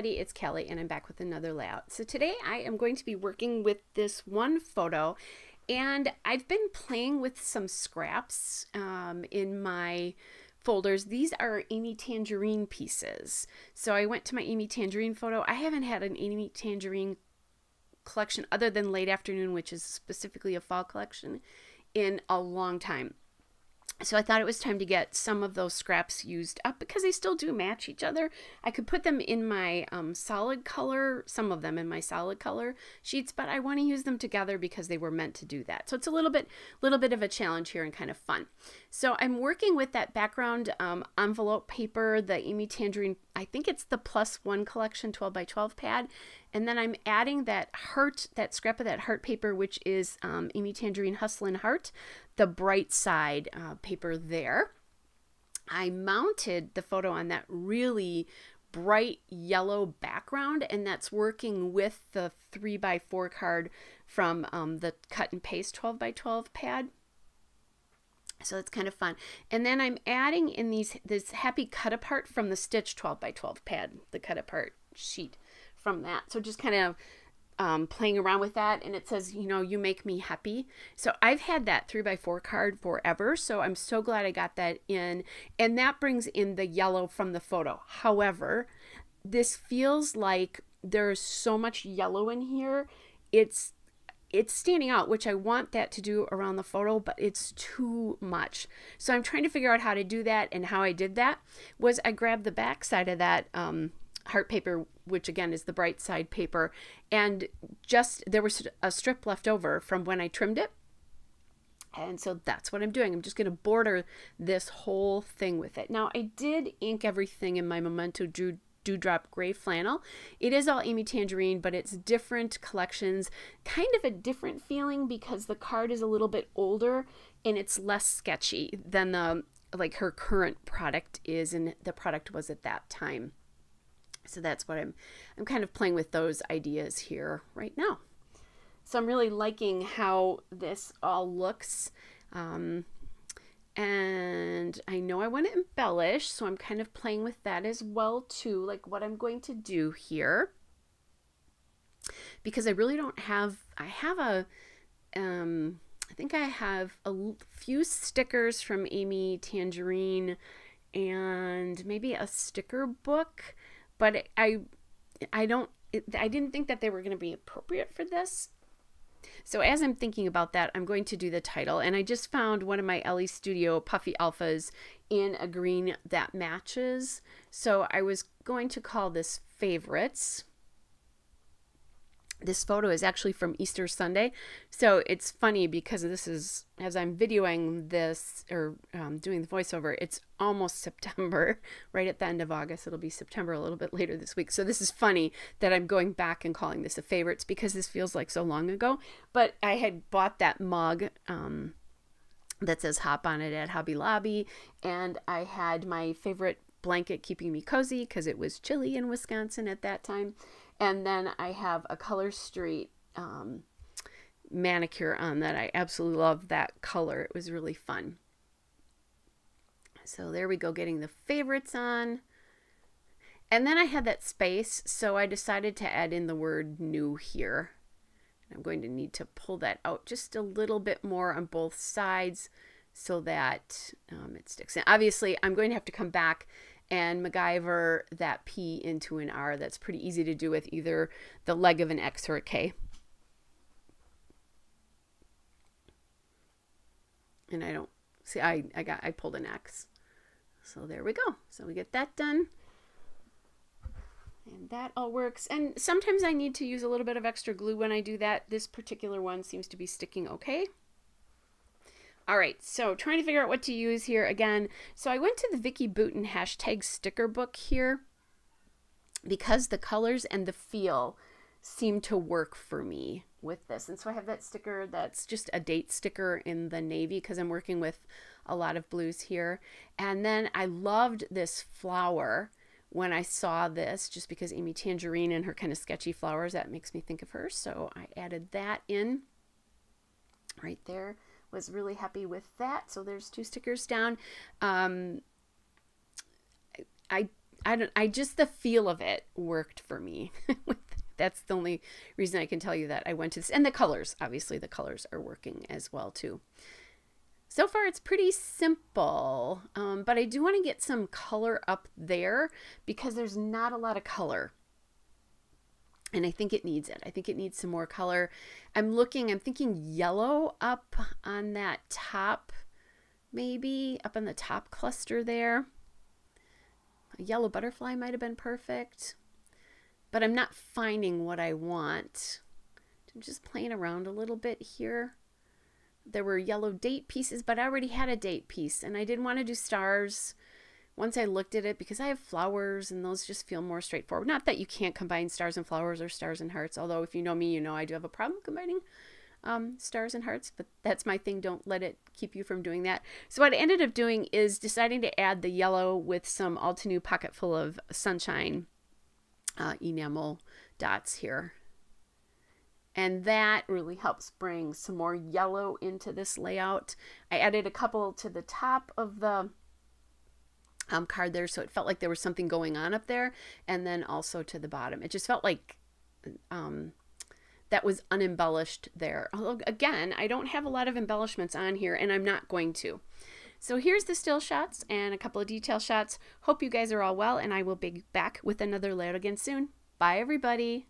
everybody, it's Kelly and I'm back with another layout. So today I am going to be working with this one photo, and I've been playing with some scraps in my folders. These are Amy Tangerine pieces. So I went to my Amy Tangerine photo. I haven't had an Amy Tangerine collection other than Late Afternoon, which is specifically a fall collection, in a long time. So I thought it was time to get some of those scraps used up because they still do match each other. I could put them in my solid color, some of them in my solid color sheets, but I want to use them together because they were meant to do that. So it's a little bit of a challenge here and kind of fun. So I'm working with that background envelope paper, the Amy Tangerine, I think it's the +1 collection 12 by 12 pad. And then I'm adding that heart, that scrap of that heart paper, which is Amy Tangerine Hustlin' Heart, the bright side paper there. I mounted the photo on that really bright yellow background, and that's working with the 3 by 4 card from the cut and paste 12 by 12 pad. So it's kind of fun. And then I'm adding in this happy cut apart from the stitch 12 by 12 pad, the cut apart sheet from that. So just kind of playing around with that, and it says, you know, you make me happy. So I've had that 3 by 4 card forever, so I'm so glad I got that in, and that brings in the yellow from the photo. However, this feels like there's so much yellow in here, it's standing out, which I want that to do around the photo, but it's too much. So I'm trying to figure out how to do that, and how I did that was I grabbed the back side of that heart paper, which again is the bright side paper, and just there was a strip left over from when I trimmed it, and so that's what I'm doing. I'm just going to border this whole thing with it. Now I did ink everything in my Memento Dewdrop gray flannel. It is all Amy Tangerine, but it's different collections, kind of a different feeling because the card is a little bit older and it's less sketchy than the like her current product is, and the product was at that time. So that's what I'm kind of playing with those ideas here right now. So I'm really liking how this all looks. And I know I want to embellish, so I'm kind of playing with that as well too, like what I'm going to do here. Because I really don't have, I think I have a few stickers from Amy Tangerine and maybe a sticker book. But I didn't think that they were going to be appropriate for this. So as I'm thinking about that, I'm going to do the title. And I just found one of my Ellie Studio Puffy Alphas in a green that matches. So I was going to call this Favorites. This photo is actually from Easter Sunday. So it's funny because this is, as I'm videoing this or doing the voiceover, it's almost September, right at the end of August. It'll be September a little bit later this week. So this is funny that I'm going back and calling this a Favorites because this feels like so long ago. But I had bought that mug that says Hop on it at Hobby Lobby. And I had my favorite blanket keeping me cozy because it was chilly in Wisconsin at that time. And then I have a Color Street manicure on that. I absolutely love that color. It was really fun. So there we go, getting the Favorites on. And then I had that space, so I decided to add in the word new here. I'm going to need to pull that out just a little bit more on both sides so that it sticks in. Obviously, I'm going to have to come back and MacGyver that P into an R. That's pretty easy to do with either the leg of an X or a K. And I don't see, I pulled an X. So there we go. So we get that done. And that all works. And sometimes I need to use a little bit of extra glue when I do that. This particular one seems to be sticking okay. All right, so trying to figure out what to use here again. So I went to the Vicky Booten hashtag sticker book here because the colors and the feel seem to work for me with this. And so I have that sticker that's just a date sticker in the navy because I'm working with a lot of blues here. And then I loved this flower when I saw this, just because Amy Tangerine and her kind of sketchy flowers, that makes me think of her. So I added that in right there. Was really happy with that. So there's 2 stickers down. I I just, the feel of it worked for me. That's the only reason I can tell you that I went to this. And the colors, obviously the colors are working as well too. So far it's pretty simple, but I do want to get some color up there because there's not a lot of color. And I think it needs it. I think it needs some more color. I'm thinking yellow up on that top, maybe up on the top cluster there. A yellow butterfly might have been perfect, but I'm not finding what I want. I'm just playing around a little bit here. There were yellow date pieces, but I already had a date piece, and I didn't want to do stars once I looked at it because I have flowers and those just feel more straightforward. Not that you can't combine stars and flowers or stars and hearts, although if you know me, you know I do have a problem combining stars and hearts, but that's my thing. Don't let it keep you from doing that. So what I ended up doing is deciding to add the yellow with some Altenew Pocket Full of Sunshine enamel dots here. And that really helps bring some more yellow into this layout. I added a couple to the top of the card there, so it felt like there was something going on up there, and then also to the bottom. It just felt like that was unembellished there. Although, again, I don't have a lot of embellishments on here, and I'm not going to. So here's the still shots and a couple of detail shots. Hope you guys are all well, and I will be back with another layout again soon. Bye, everybody.